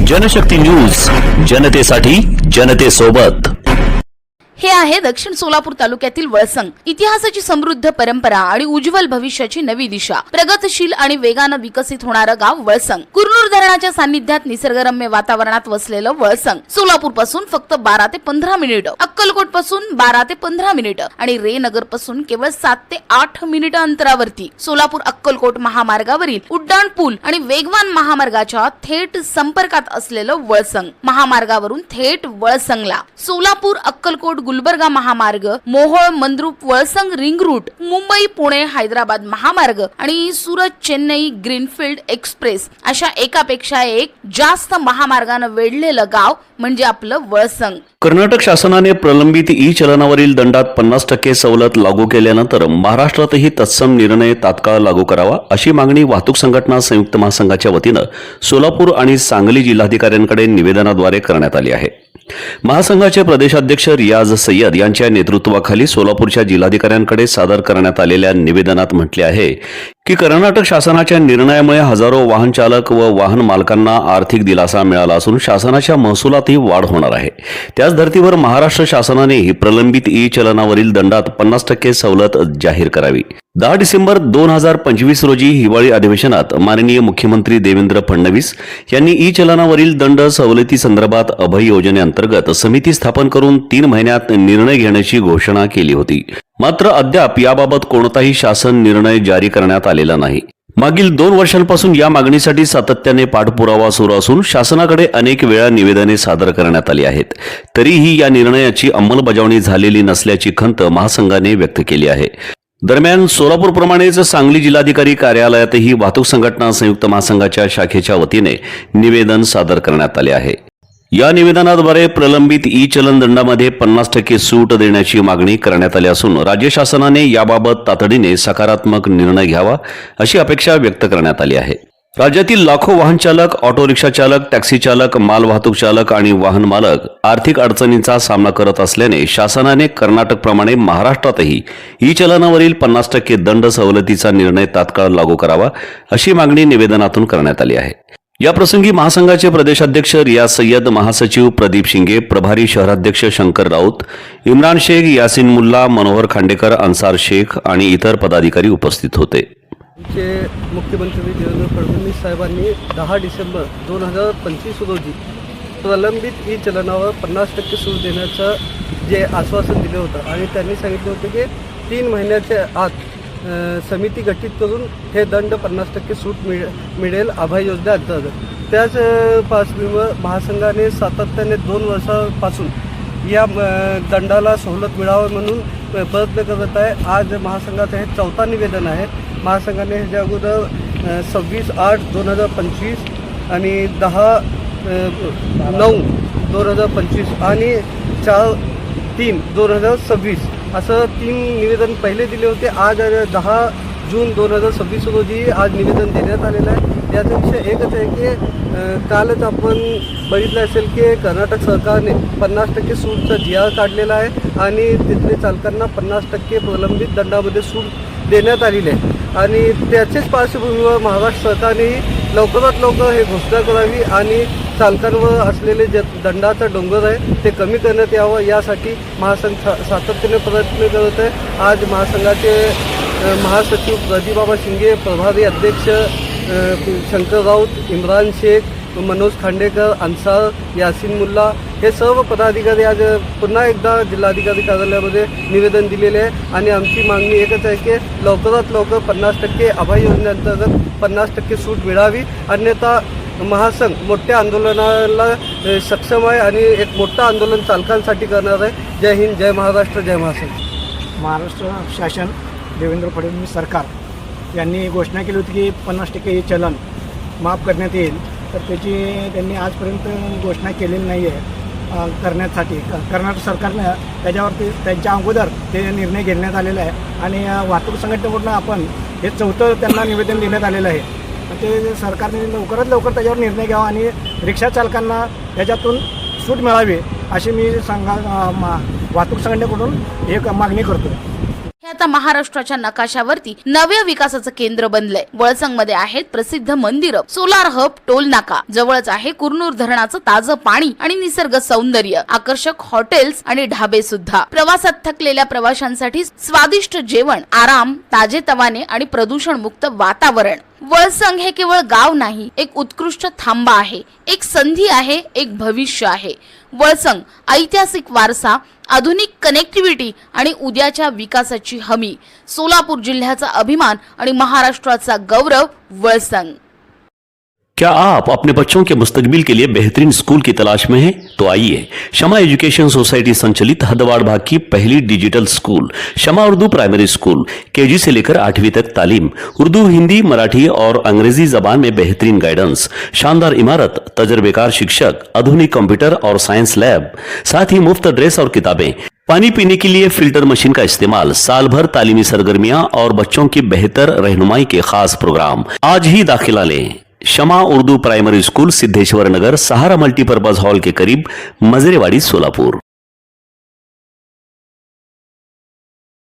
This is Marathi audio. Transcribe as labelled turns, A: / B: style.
A: जनशक्ती न्यूज, जनतेसाठी जनतेसोबत।
B: हे आहे दक्षिण सोलापूर तालुक्यातील वळसंग। इतिहासाची समृद्ध परंपरा आणि उज्ज्वल भविष्याची नवी दिशा, प्रगतशील आणि वेगाने विकसित होणारं गाव वळसंग। कुरनूर धरणाच्या सान्निध्यात निसर्गरम्य वातावरणात वसलेलं वळसंग सोलापूर पासून फक्त 12 ते 15 मिनिटं, अक्कलकोट पासून 12 ते 15 मिनिटं आणि रेनगर पासून केवळ 7 ते 8 मिनिटं अंतरावरती सोलापूर अक्कलकोट महामार्गावरील उड्डाण पूल आणि वेगवान महामार्गाच्या थेट संपर्कात असलेलं वळसंग। महामार्गावरून थेट वळसंगला सोलापूर अक्कलकोट गुलबर्गा महामार्ग, मोहोळ मंद्रुप वळसंग रिंग रूट, मुंबई पुणे हैदराबाद महामार्ग आणि सुरत चेन्नई ग्रीनफील्ड एक्सप्रेस अशा एकापेक्षा एक जास्त महामार्गाने वेढलेलं गाव म्हणजे आपलं वळसंग।
A: कर्नाटक शासनाने प्रलंबित ई चलनावरील दंडात 50% सवलत लागू केल्यानंतर महाराष्ट्रातही तत्सम निर्णय तात्काळ लागू करावा अशी मागणी वाहतूक संघटना संयुक्त महासंघाच्या वतीनं सोलापूर आणि सांगली जिल्हाधिकाऱ्यांकडे निवेदनाद्वारे करण्यात आली आहे। महासंघाचे प्रदेशाध्यक्ष रियाज सय्यद यांच्या नेतृत्वाखाली सोलापूरच्या जिल्हाधिकाऱ्यांकडे सादर करण्यात आलेल्या निवेदनात म्हटले आहे की कर्नाटक शासनाच्या निर्णयामुळे हजारो वाहन चालक व वाहन मालकांना आर्थिक दिलासा मिळाला असून शासनाच्या महसुलातही वाढ होणार आहे। त्याच धर्तीवर महाराष्ट्र शासनानेही प्रलंबित ई चलनावरील दंडात 50% सवलत जाहीर करावी। 10 डिसेंबर 2025 रोजी हिवाळी अधिवेशनात माननीय मुख्यमंत्री देवेंद्र फडणवीस यांनी ई चलनावरील दंड सवलती संदर्भात अभय योजनेअंतर्गत समिती स्थापन करून 3 महिन्यात निर्णय घेण्याची घोषणा केली होती। मात्र अद्याप याबाबत कोणताही शासन निर्णय जारी करण्यात आलेला नाही। मागील 2 वर्षांपासून या मागणीसाठी सातत्याने पाठपुरावा सुरू असून शासनाकडे अनेक वेळा निवेदने सादर करण्यात आली आहेत, तरीही या निर्णयाची अंमलबजावणी झालेली नसल्याची खंत महासंघाने व्यक्त केली आहे। दरम्यान सोलापूरप्रमाणेच सांगली जिल्हाधिकारी कार्यालयातही वाहतूक संघटना संयुक्त महासंघाच्या शाखेच्या वतीने निवेदन सादर करण्यात आले आहे। या निवेदनाद्वारे प्रलंबित ई चलन दंडामध्ये 50% सूट देण्याची मागणी करण्यात आली असून राज्य शासनाने याबाबत तातडीने सकारात्मक निर्णय घ्यावा अशी अपेक्षा व्यक्त करण्यात आली आहे। राज्यातील लाखो वाहन चालक, ऑटो रिक्षा चालक, टॅक्सी चालक, माल वाहतूक चालक आणि वाहन मालक आर्थिक अडचणींचा सामना करत असल्याने शासनाने कर्नाटकप्रमाणे महाराष्ट्रातही ई चलनावरील 50% दंड सवलतीचा निर्णय तात्काळ लागू करावा अशी मागणी निवेदनातून करण्यात आली आहे। या प्रसंगी महासंघाचे प्रदेशाध्यक्ष रियाज सय्यद, महासचिव प्रदीप शिंगे, प्रभारी शहराध्यक्ष शंकर राऊत, इम्रान शेख, यासिन मुल्ला, मनोहर खांडेकर, अन्सार शेख आणि इतर पदाधिकारी उपस्थित होते।
C: मुख्यमंत्री देवेंद्र फडणवीस साहेबांनी 10 डिसेंबर 2025 रोजी प्रलंबित ई चलनावर 50% सूट देण्याचं जे आश्वासन दिलं होतं आणि त्यांनी सांगितलं होतं की 3 महिन्याच्या आत समिती गठीत करून हे दंड 50% सूट मिळेल अभय योजनेअंतर्गत। त्याच पार्श्वभूमीवर महासंघाने सातत्याने 2 वर्षापासून या दंडाला सवलत मिळावं म्हणून प्रयत्न करत आहे। आज महासंघाचं हे 4था निवेदन आहे। महासंघाने ह्याच्या अगोदर 26/8/2025 आणि 10/9/2025 आणि 4/3/2026 असं 3 निवेदन पहिले दिले होते। आज 10 जून 2026 रोजी आज निवेदन देण्यात आलेलं आहे। याचा विषय एकच आहे की कालच आपण बघितलं असेल की कर्नाटक सरकारने 50% सूटचा GR काढलेला आहे आणि तिथले चालकांना 50% प्रलंबित दंडामध्ये सूट देण्यात आलेली आहे आणि त्याचेच पार्श्वभूमीवर महाराष्ट्र सरकारनेही लवकरात लवकर हे घोषणा करावी आणि चालकांवर असलेले जे दंडाचा डोंगर आहे ते कमी करण्यात यावं यासाठी महासंघ सातत्याने प्रयत्न करत आहे। आज महासंघाचे महासचिव प्रदीपबाबा शिंगे, प्रभारी अध्यक्ष शंकर राऊत, इम्रान शेख, मनोज खांडेकर, अन्सार, यासिन मुल्ला हे सर्व पदाधिकारी आज पुन्हा एकदा जिल्हाधिकारी कार्यालयामध्ये निवेदन दिलेले आहे आणि आमची मागणी एकच आहे की लवकरात लवकर 50% अभय योजनेअंतर्गत 50% सूट मिळावी, अन्यथा महासंघ मोठ्या आंदोलनाला सक्षम आहे आणि एक मोठं आंदोलन चालकांसाठी करणार आहे। जय हिंद, जय महाराष्ट्र, जय महासंघ।
D: महाराष्ट्र शासन देवेंद्र फडणवीस सरकार यांनी घोषणा केली होती की 50% चलन माफ करण्यात येईल, तर त्याची त्यांनी आजपर्यंत घोषणा केलेली नाही आहे करण्यासाठी। कर्नाटक सरकारनं त्याच्यावरती त्यांच्या अगोदर ते निर्णय घेण्यात आलेला आहे आणि वाहतूक संघटनेकडून आपण हे 4थं त्यांना निवेदन देण्यात आलेलं आहे। ते सरकारने लवकरात लवकर त्याच्यावर निर्णय घ्यावा आणि रिक्षा चालकांना त्याच्यातून सूट मिळावी अशी मी वाहतूक संघटनेकडून एक मागणी करतो।
B: हे आता महाराष्ट्राच्या नकाशावरती नव्या विकासाचं केंद्र बनलंय. वळसंग मध्ये आहेत प्रसिद्ध मंदिरं, सोलार हब, टोल नाका, जवळच आहे कुरनूर धरणाचं ताजं पाणी आणि निसर्ग सौंदर्य, आकर्षक हॉटेल्स आणि ढाबे सुद्धा. प्रवासात थकलेल्या प्रवाशांसाठी स्वादिष्ट जेवण, आराम, ताजेतवाने आणि प्रदूषण मुक्त वातावरण. वळसंग हे केवळ गाव नाही, एक उत्कृष्ट थांबा आहे, एक संधी आहे, एक भविष्य आहे. वळसंग ऐतिहासिक वारसा, आधुनिक कनेक्टिव्हिटी आणि उद्याच्या विकासाची हमी. सोलापूर जिल्ह्याचा अभिमान आणि महाराष्ट्राचा गौरव. वळसंग.
A: क्या आप अपने बच्चों के मुस्तकबिल के लिए बेहतरीन स्कूल की तलाश में हैं? तो आइए, शमा एजुकेशन सोसाइटी संचालित हदवाड़ भाग की पहली digital school Shama Urdu primary school KG से लेकर 8वीं तक तालीम, उर्दू, हिंदी, मराठी और अंग्रेजी जबान में बेहतरीन गाइडेंस, शानदार इमारत, तजर्बेकार शिक्षक, आधुनिक कंप्यूटर और साइंस लैब, साथ ही मुफ्त ड्रेस और किताबें, पानी पीने के लिए फिल्टर मशीन का इस्तेमाल, साल भर तालीमी सरगर्मियां और बच्चों की बेहतर रहनुमाई के खास प्रोग्राम। आज ही दाखिला लें। शमा उर्दू प्राइमरी स्कूल, सिद्धेश्वर नगर, सहारा मल्टीपर्पज हॉल के करीब, मजरेवाड़ी, सोलापुर।